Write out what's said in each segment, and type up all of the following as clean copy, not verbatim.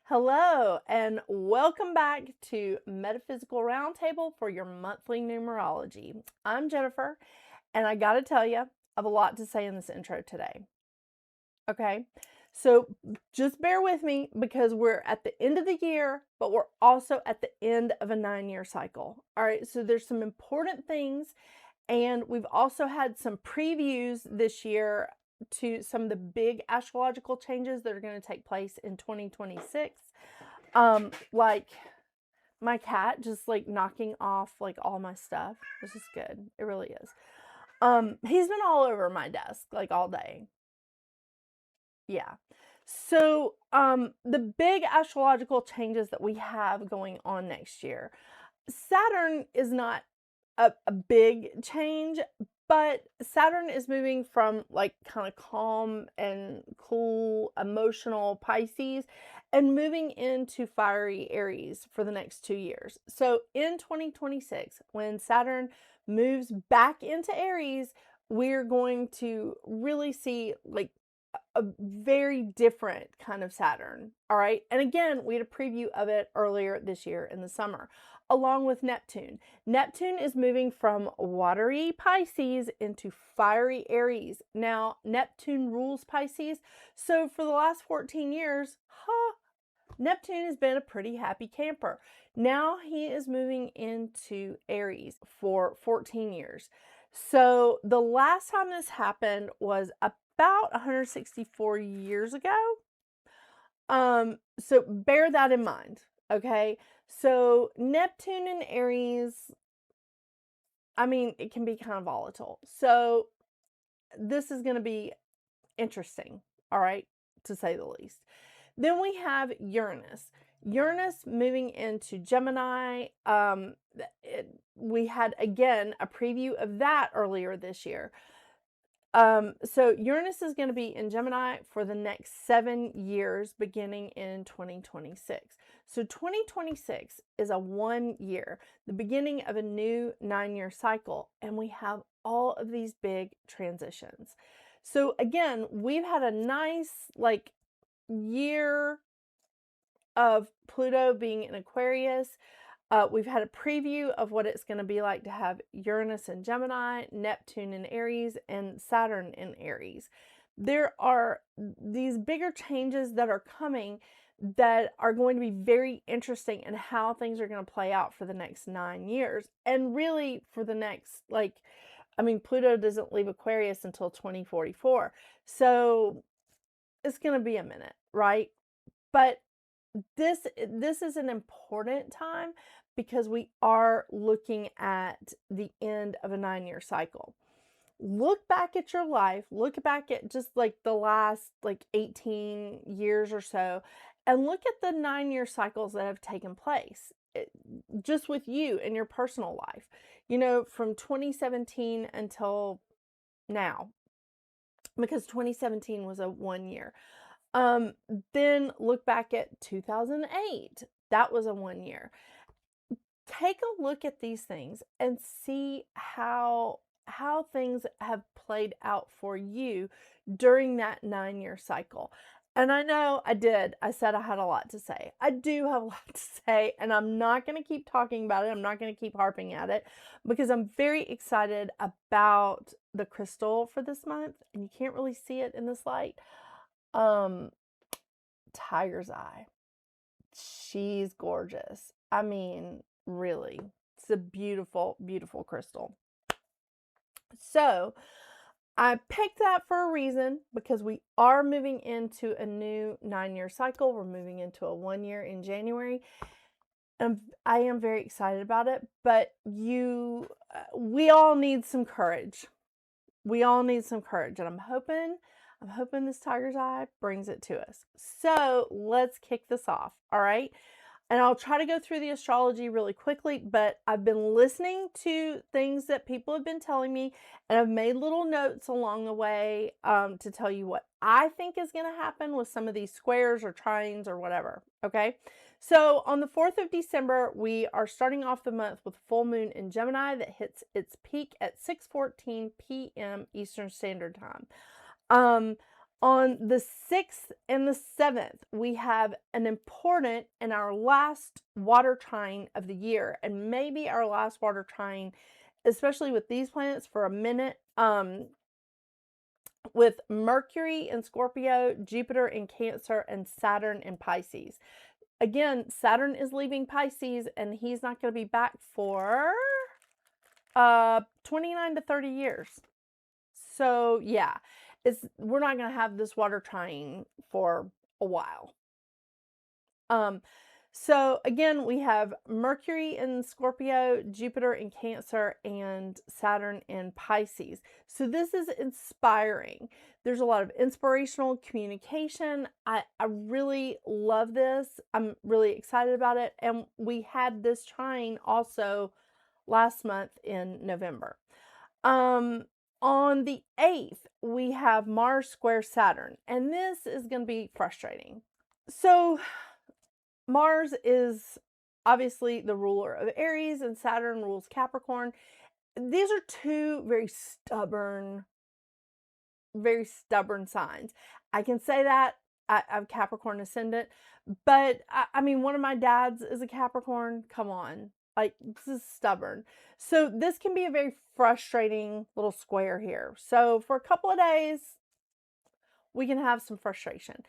Hello, and welcome back to Metaphysical Roundtable for your monthly numerology. I'm Jennifer, and I gotta tell you, I have a lot to say in this intro today. Okay, so just bear with me because we're at the end of the year, but we're also at the end of a 9-year cycle. All right, so there's some important things, and we've also had some previews this year to some of the big astrological changes that are going to take place in 2026. Like my cat just like knocking off like all my stuff. This is good. It really is. He's been all over my desk like all day. Yeah. So, the big astrological changes that we have going on next year. Saturn is not a big change, but Saturn is moving from like kind of calm and cool, emotional Pisces and moving into fiery Aries for the next 2 years. So in 2026, when Saturn moves back into Aries, we're going to really see like a very different kind of Saturn. All right. And again, we had a preview of it earlier this year in the summer, along with Neptune. Neptune is moving from watery Pisces into fiery Aries. Now, Neptune rules Pisces. So for the last 14 years, Neptune has been a pretty happy camper. Now he is moving into Aries for 14 years. So the last time this happened was about 164 years ago. So bear that in mind, okay? So Neptune and Aries, I mean, it can be kind of volatile. So this is going to be interesting, all right, to say the least. Then we have Uranus. Uranus moving into Gemini. We had, again, a preview of that earlier this year. So Uranus is going to be in Gemini for the next 7 years, beginning in 2026. So 2026 is a 1 year, the beginning of a new 9-year cycle, and we have all of these big transitions. So again, we've had a nice like year of Pluto being in Aquarius. We've had a preview of what it's going to be like to have Uranus in Gemini, Neptune in Aries, and Saturn in Aries. There are these bigger changes that are coming that are going to be very interesting in how things are going to play out for the next 9 years. And really for the next, Pluto doesn't leave Aquarius until 2044. So it's going to be a minute, right? But this is an important time because we are looking at the end of a 9-year cycle. Look back at your life, look back at just like the last like 18 years or so, and look at the 9-year cycles that have taken place just with you in your personal life, from 2017 until now, because 2017 was a 1 year. Then look back at 2008. That was a 1 year. Take a look at these things and see how things have played out for you during that 9-year cycle. And I know I did. I said I had a lot to say. I do have a lot to say, and I'm not going to keep talking about it. I'm not going to keep harping at it because I'm very excited about the crystal for this month, and you can't really see it in this light. Tiger's eye. She's gorgeous. I mean, really. It's a beautiful, beautiful crystal. So, I picked that for a reason because we are moving into a new 9-year cycle. We're moving into a 1 year in January. And I am very excited about it, but we all need some courage. We all need some courage, and I'm hoping this tiger's eye brings it to us. So let's kick this off, all right? And I'll try to go through the astrology really quickly, but I've been listening to things that people have been telling me, and I've made little notes along the way to tell you what I think is going to happen with some of these squares or trines or whatever, okay? So on the 4th of December, we are starting off the month with full moon in Gemini that hits its peak at 6:14 p.m. Eastern Standard Time. On the 6th and the 7th, we have an important and our last water trine of the year, and maybe our last water trine, especially with these planets for a minute, with Mercury in Scorpio, Jupiter in Cancer, and Saturn in Pisces. Again, Saturn is leaving Pisces, and he's not going to be back for 29 to 30 years. So yeah, we're not going to have this water trine for a while. So again, we have Mercury in Scorpio, Jupiter in Cancer, and Saturn in Pisces. So this is inspiring. There's a lot of inspirational communication. I really love this. I'm really excited about it. And we had this trine also last month in November. On the 8th, we have Mars square Saturn, and this is going to be frustrating. So Mars is obviously the ruler of Aries, and Saturn rules Capricorn. These are two very stubborn signs. I can say that I have Capricorn ascendant, but I mean, one of my dads is a Capricorn. Come on. Like, this is stubborn. So this can be a very frustrating little square here. So for a couple of days, we can have some frustration.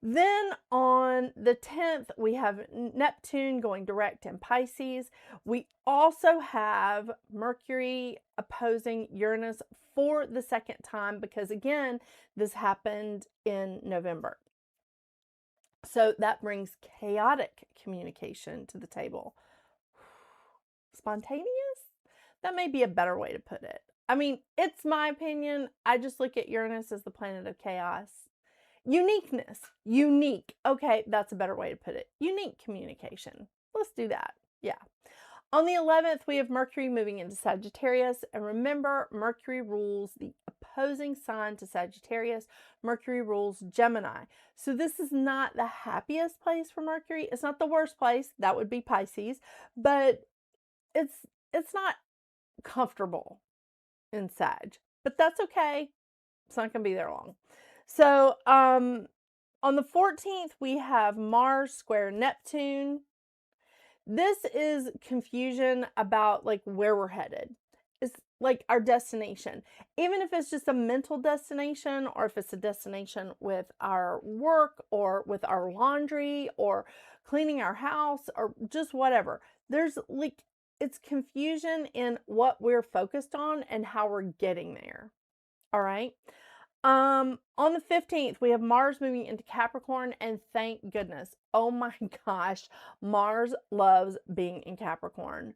Then on the 10th, we have Neptune going direct in Pisces. We also have Mercury opposing Uranus for the second time because, again, this happened in November. So that brings chaotic communication to the table. Spontaneous? That may be a better way to put it. I mean, it's my opinion. I just look at Uranus as the planet of chaos. Uniqueness. Unique. Okay, that's a better way to put it. Unique communication. Let's do that. Yeah. On the 11th, we have Mercury moving into Sagittarius. And remember, Mercury rules the opposing sign to Sagittarius. Mercury rules Gemini. So this is not the happiest place for Mercury. It's not the worst place. That would be Pisces. But it's not comfortable in Sag. But that's okay. It's not going to be there long. So, on the 14th, we have Mars square Neptune. This is confusion about like where we're headed. It's like our destination. Even if it's just a mental destination, or if it's a destination with our work or with our laundry or cleaning our house or just whatever. There's like, it's confusion in what we're focused on and how we're getting there. All right. On the 15th, we have Mars moving into Capricorn, and thank goodness. Oh my gosh, Mars loves being in Capricorn.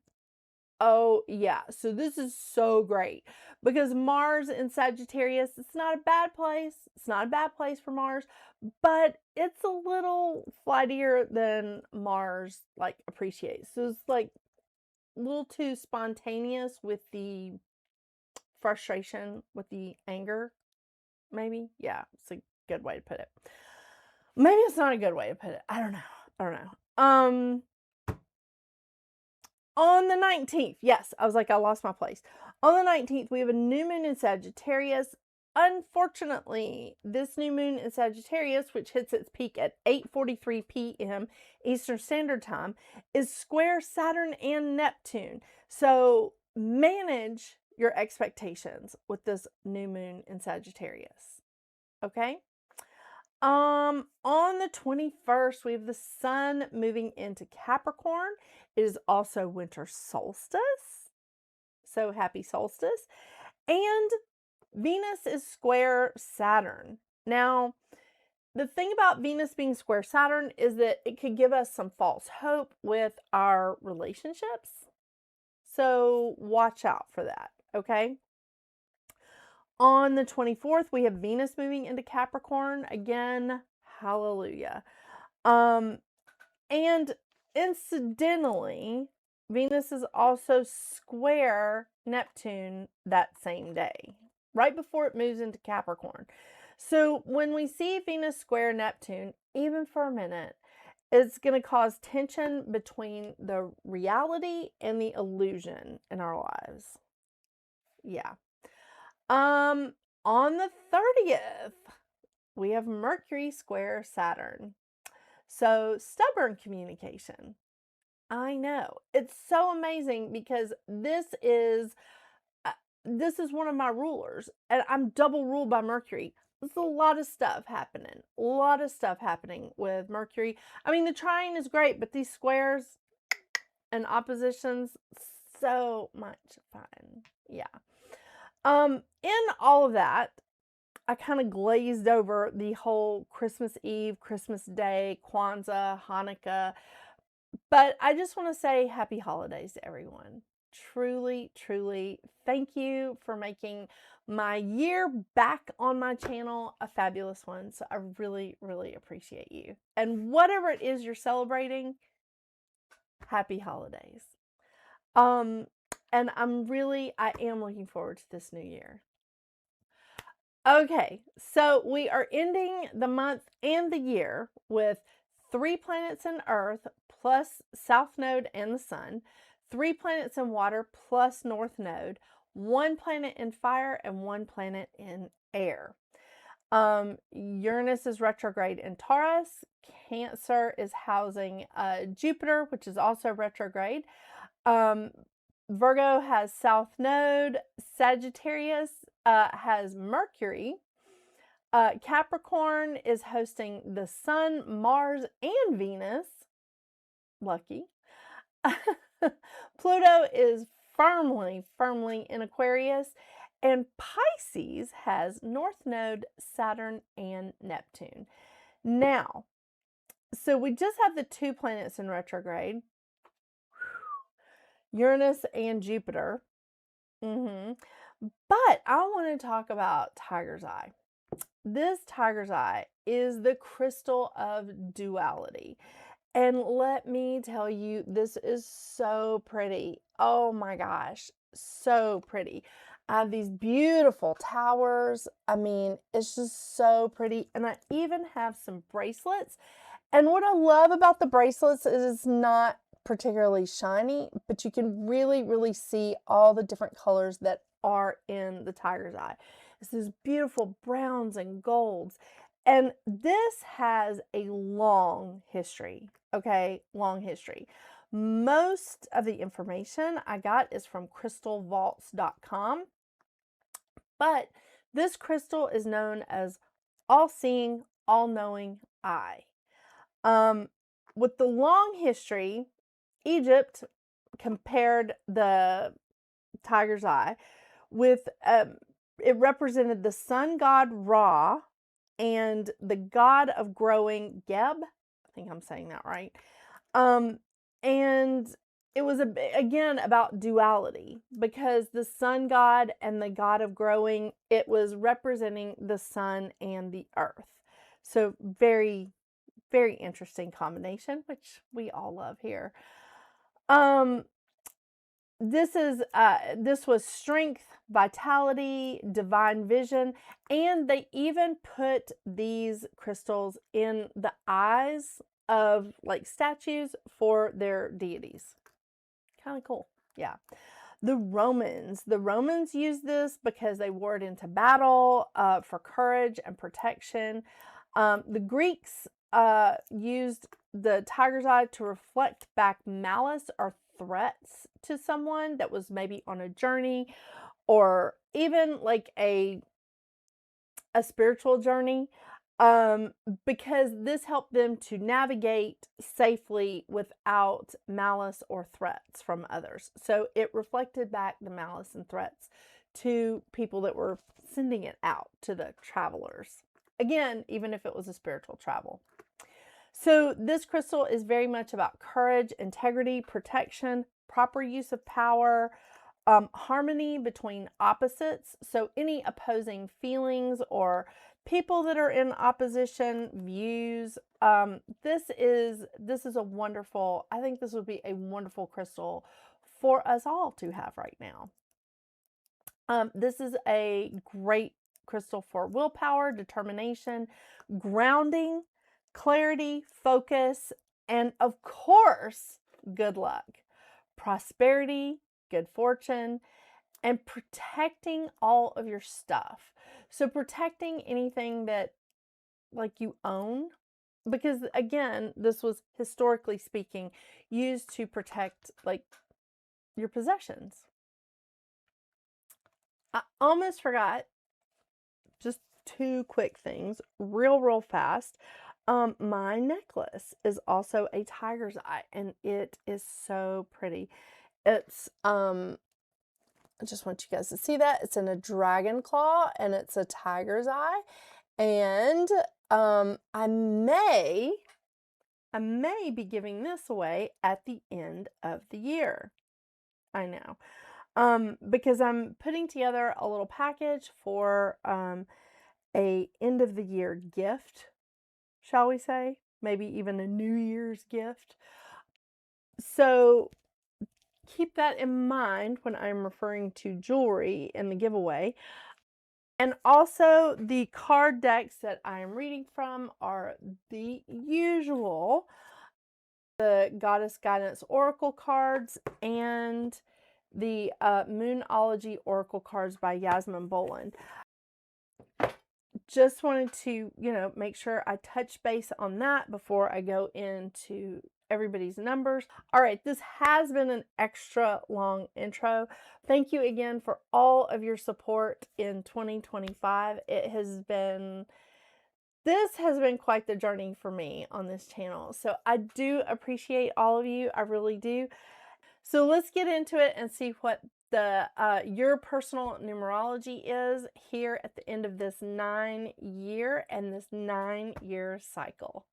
Oh yeah, so this is so great because Mars in Sagittarius, it's not a bad place. It's not a bad place for Mars, but it's a little flightier than Mars like appreciates. So it's like a little too spontaneous with the frustration, with the anger. Maybe. Yeah, it's a good way to put it. Maybe it's not a good way to put it. I don't know. On the 19th, yes, I was like, I lost my place. On the 19th, we have a new moon in Sagittarius. Unfortunately, this new moon in Sagittarius, which hits its peak at 8:43 p.m. Eastern Standard Time, is square Saturn and Neptune. So manage your expectations with this new moon in Sagittarius. Okay? On the 21st, we have the sun moving into Capricorn. It is also winter solstice. So happy solstice. And Venus is square Saturn. Now, the thing about Venus being square Saturn is that it could give us some false hope with our relationships. So watch out for that, okay? On the 24th, we have Venus moving into Capricorn. Again, hallelujah. And incidentally, Venus is also square Neptune that same day, right before it moves into Capricorn. So when we see Venus square Neptune, even for a minute, it's going to cause tension between the reality and the illusion in our lives. Yeah. On the 30th, we have Mercury square Saturn. So stubborn communication. I know. It's so amazing because this is one of my rulers, and I'm double ruled by Mercury. There's a lot of stuff happening. A lot of stuff happening with Mercury. I mean, the trine is great, but these squares and oppositions, so much fun. Yeah. In all of that, I kind of glazed over the whole Christmas Eve, Christmas Day, Kwanzaa, Hanukkah, but I just want to say happy holidays to everyone. Truly, truly, thank you for making my year back on my channel a fabulous one. So I really, really appreciate you. And whatever it is you're celebrating, happy holidays. And I am looking forward to this new year. Okay, so we are ending the month and the year with 3 planets in Earth plus South Node and the Sun, 3 planets in water plus North Node, 1 planet in fire, and 1 planet in air. Uranus is retrograde in Taurus. Cancer is housing Jupiter, which is also retrograde. Virgo has South Node. Sagittarius has Mercury. Capricorn is hosting the Sun, Mars, and Venus. Lucky. Pluto is firmly in Aquarius. And Pisces has North Node, Saturn, and Neptune. Now, so we just have the 2 planets in retrograde. Uranus and Jupiter. But I want to talk about Tiger's Eye. This Tiger's Eye is the crystal of duality. And let me tell you, this is so pretty. Oh my gosh, so pretty. I have these beautiful towers. I mean, it's just so pretty. And I even have some bracelets. And what I love about the bracelets is it's not particularly shiny, but you can really, really see all the different colors that are in the Tiger's Eye. It's these beautiful browns and golds. And this has a long history, okay? Long history. Most of the information I got is from crystalvaults.com. But this crystal is known as all-seeing, all-knowing eye. With the long history, Egypt compared the Tiger's Eye with, it represented the sun god Ra and the god of growing Geb. I think I'm saying that right. And it was, again, about duality because the sun god and the god of growing, it was representing the sun and the earth. So very, very interesting combination, which we all love here. This was strength, vitality, divine vision, and they even put these crystals in the eyes of like statues for their deities. Kind of cool. Yeah. The Romans used this because they wore it into battle for courage and protection. The Greeks used the Tiger's Eye to reflect back malice or threats to someone that was maybe on a journey or even like a spiritual journey, because this helped them to navigate safely without malice or threats from others. So it reflected back the malice and threats to people that were sending it out to the travelers. Again, even if it was a spiritual travel. So this crystal is very much about courage, integrity, protection, proper use of power, harmony between opposites. So any opposing feelings or people that are in opposition views. This is a wonderful, I think this would be a wonderful crystal for us all to have right now. This is a great crystal for willpower, determination, grounding, clarity, focus, and of course, good luck, prosperity, good fortune, and protecting all of your stuff. So protecting anything that like you own. Because again, this was historically speaking used to protect like your possessions. I almost forgot just two quick things, real fast. My necklace is also a tiger's eye, and it is so pretty. It's I just want you guys to see that. It's in a dragon claw and it's a tiger's eye. And I may be giving this away at the end of the year. I know. Because I'm putting together a little package for a end of the year gift, shall we say? Maybe even a New Year's gift. So keep that in mind when I'm referring to jewelry in the giveaway. And also the card decks that I am reading from are the usual, the Goddess Guidance Oracle cards and the Moonology Oracle cards by Yasmin Boland. Just wanted to, make sure I touch base on that before I go into everybody's numbers. All right, this has been an extra long intro. Thank you again for all of your support in 2025. This has been quite the journey for me on this channel. So I do appreciate all of you. I really do. So let's get into it and see what the your personal numerology is here at the end of this 9-year and this 9-year cycle.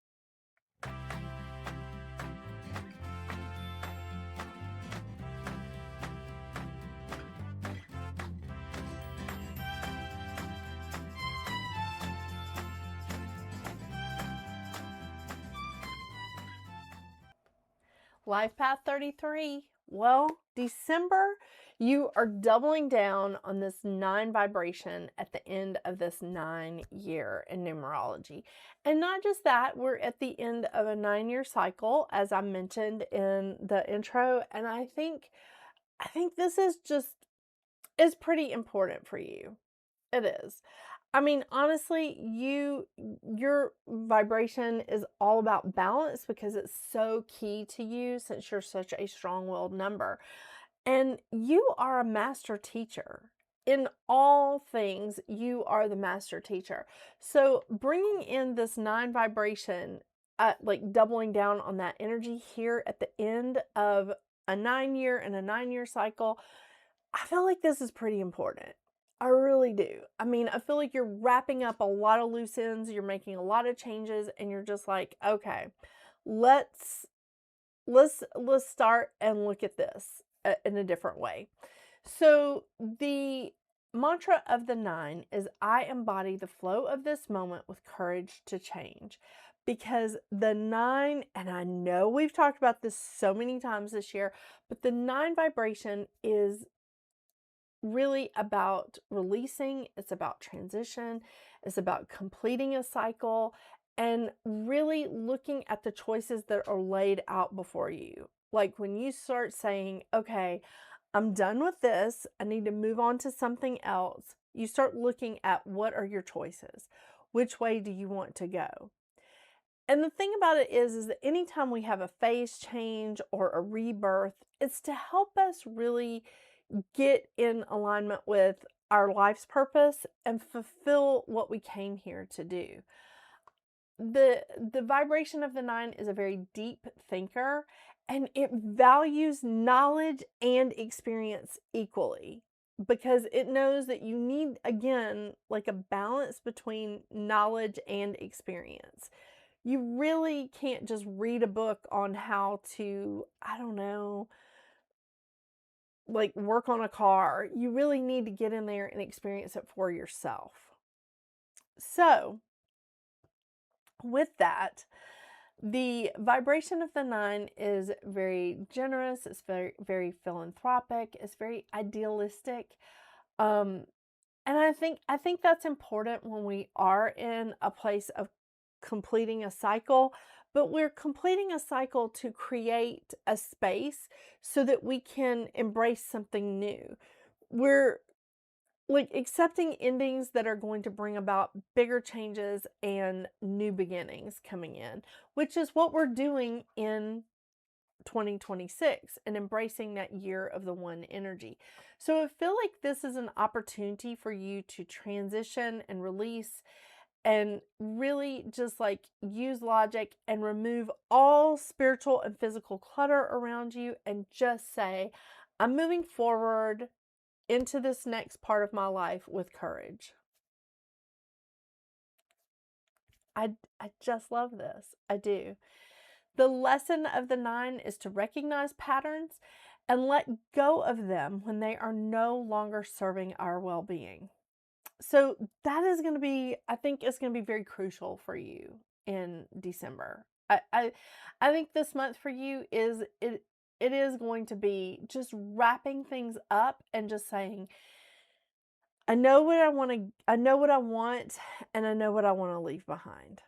Life Path 33. Well, December, you are doubling down on this 9 vibration at the end of this 9-year in numerology. And not just that, we're at the end of a 9-year cycle, as I mentioned in the intro. And I think this is pretty important for you. It is. I mean, honestly, your vibration is all about balance because it's so key to you since you're such a strong-willed number. And you are a master teacher. In all things, you are the master teacher. So bringing in this 9 vibration, like doubling down on that energy here at the end of a 9-year and a 9-year cycle, I feel like this is pretty important. I really do. I mean, I feel like you're wrapping up a lot of loose ends, you're making a lot of changes, and you're just like, okay, let's start and look at this in a different way. So the mantra of the 9 is, I embody the flow of this moment with courage to change. Because the 9, and I know we've talked about this so many times this year, but the 9 vibration is really about releasing, it's about transition, it's about completing a cycle, and really looking at the choices that are laid out before you. Like when you start saying, okay, I'm done with this, I need to move on to something else, you start looking at what are your choices? Which way do you want to go? And the thing about it is that anytime we have a phase change or a rebirth, it's to help us really get in alignment with our life's purpose and fulfill what we came here to do. The vibration of the 9 is a very deep thinker, and it values knowledge and experience equally because it knows that you need, again, like a balance between knowledge and experience. You really can't just read a book on how to, I don't know, like work on a car. You really need to get in there and experience it for yourself. So with that, the vibration of the 9 is very generous, it's very philanthropic, it's very idealistic. And I think that's important when we are in a place of completing a cycle, but we're completing a cycle to create a space so that we can embrace something new. We're like accepting endings that are going to bring about bigger changes and new beginnings coming in, which is what we're doing in 2026 and embracing that year of the one energy. So I feel like this is an opportunity for you to transition and release and really just like use logic and remove all spiritual and physical clutter around you and just say, I'm moving forward into this next part of my life with courage. I just love this. I do. The lesson of the 9 is to recognize patterns and let go of them when they are no longer serving our well-being. So that is going to be, I think it's going to be very crucial for you in December. I think this month for you is it is going to be just wrapping things up and just saying, I know what I want to, I know what I want, and I know what I want to leave behind.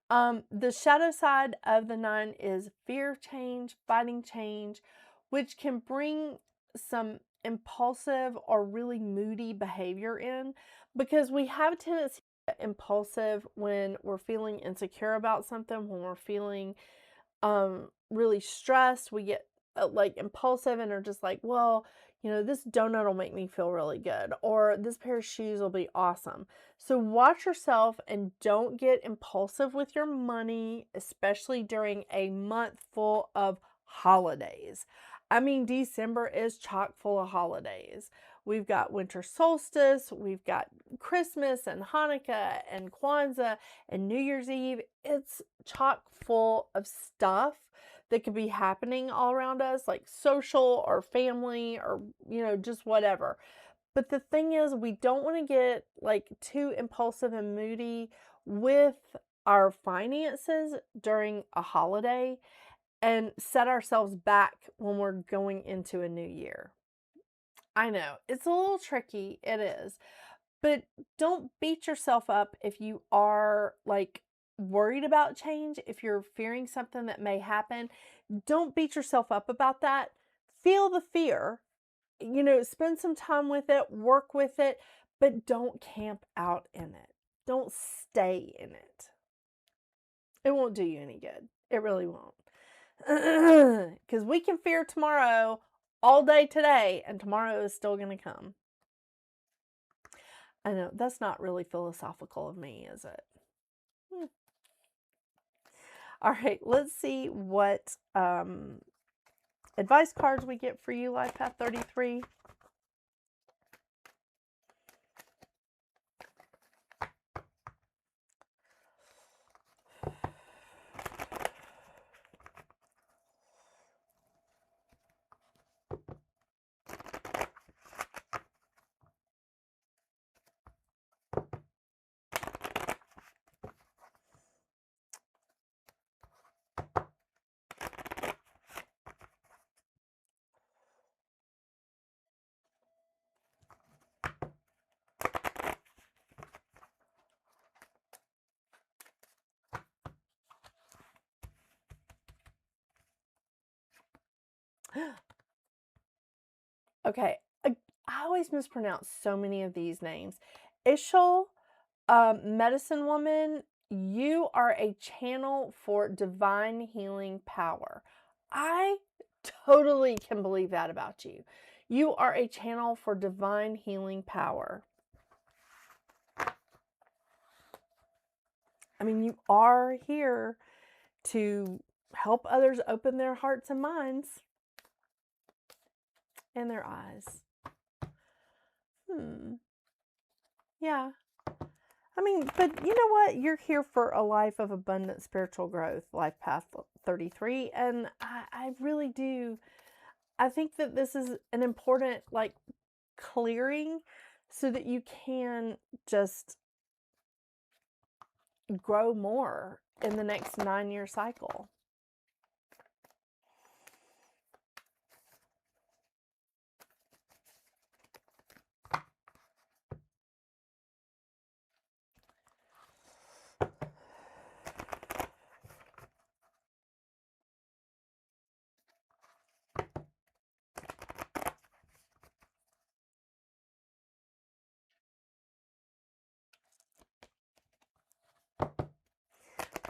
The shadow side of the 9 is fear of change, fighting change, which can bring some impulsive or really moody behavior in, because we have a tendency to get impulsive when we're feeling insecure about something, when we're feeling really stressed. We get like impulsive and are just like, well, you know, this donut will make me feel really good, or this pair of shoes will be awesome. So watch yourself and don't get impulsive with your money, especially during a month full of holidays. I mean, December is chock full of holidays. We've got winter solstice, we've got Christmas and Hanukkah and Kwanzaa and New Year's Eve. It's chock full of stuff that could be happening all around us, like social or family or, you know, just whatever. But the thing is, we don't want to get like too impulsive and moody with our finances during a holiday and set ourselves back when we're going into a new year. I know it's a little tricky, it is, but don't beat yourself up if you are like worried about change, if you're fearing something that may happen. Don't beat yourself up about that. Feel the fear, you know, spend some time with it, work with it, but don't camp out in it. Don't stay in it. It won't do you any good. It really won't. Because we can fear tomorrow all day today, and tomorrow is still going to come. I know, that's not really philosophical of me, is it? All right, let's see what advice cards we get for you, Life Path 33. Okay, I always mispronounce so many of these names. Ishal, medicine woman, you are a channel for divine healing power. I totally can believe that about you. You are a channel for divine healing power. I mean, you are here to help others open their hearts and minds and their eyes. Yeah. I mean, but you know what? You're here for a life of abundant spiritual growth, Life Path 33. And I really do. I think that this is an important, like, clearing so that you can just grow more in the next 9-year cycle.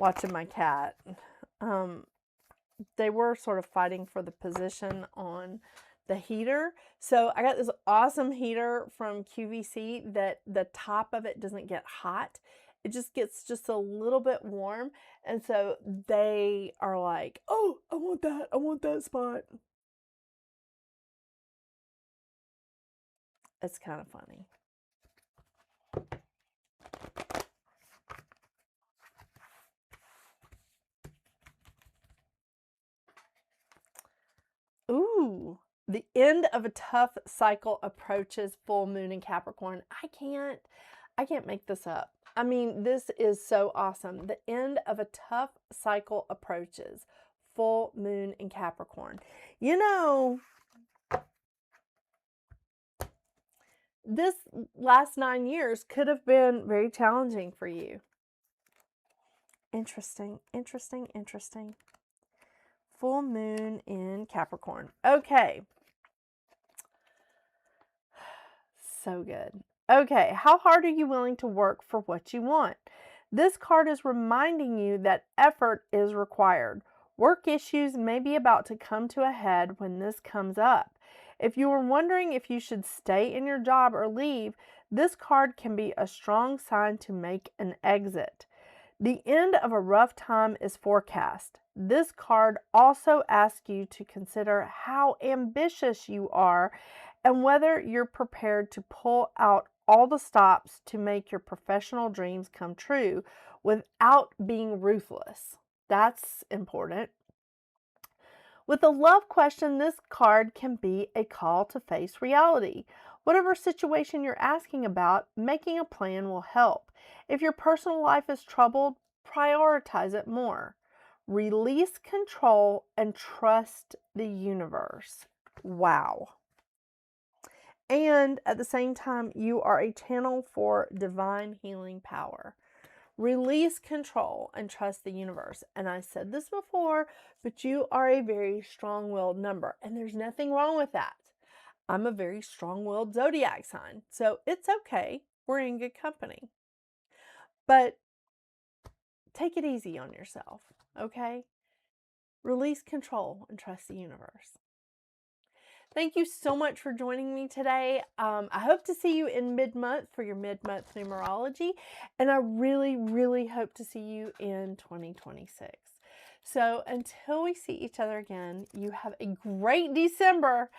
watching my cat. They were sort of fighting for the position on the heater. So I got this awesome heater from QVC that the top of it doesn't get hot. It just gets just a little bit warm. And so they are like, oh, I want that. I want that spot. It's kind of funny. Ooh, the end of a tough cycle approaches full moon in Capricorn. I can't make this up. I mean, this is so awesome. The end of a tough cycle approaches full moon in Capricorn. You know, this last 9 years could have been very challenging for you. Interesting, interesting, interesting. Full moon in Capricorn. Okay. So good. Okay, how hard are you willing to work for what you want? This card is reminding you that effort is required. Work issues may be about to come to a head when this comes up. If you were wondering if you should stay in your job or leave, this card can be a strong sign to make an exit. The end of a rough time is forecast. This card also asks you to consider how ambitious you are and whether you're prepared to pull out all the stops to make your professional dreams come true without being ruthless. That's important. With a love question, this card can be a call to face reality. Whatever situation you're asking about, making a plan will help. If your personal life is troubled, prioritize it more. Release control and trust the universe. Wow. And at the same time, you are a channel for divine healing power. Release control and trust the universe. And I said this before, but you are a very strong-willed number, and there's nothing wrong with that. I'm a very strong-willed zodiac sign, so it's okay. We're in good company. But take it easy on yourself, okay? Release control and trust the universe. Thank you so much for joining me today. I hope to see you in mid-month for your mid-month numerology, and I really, really hope to see you in 2026. So until we see each other again, you have a great December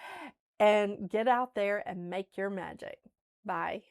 and get out there and make your magic. Bye.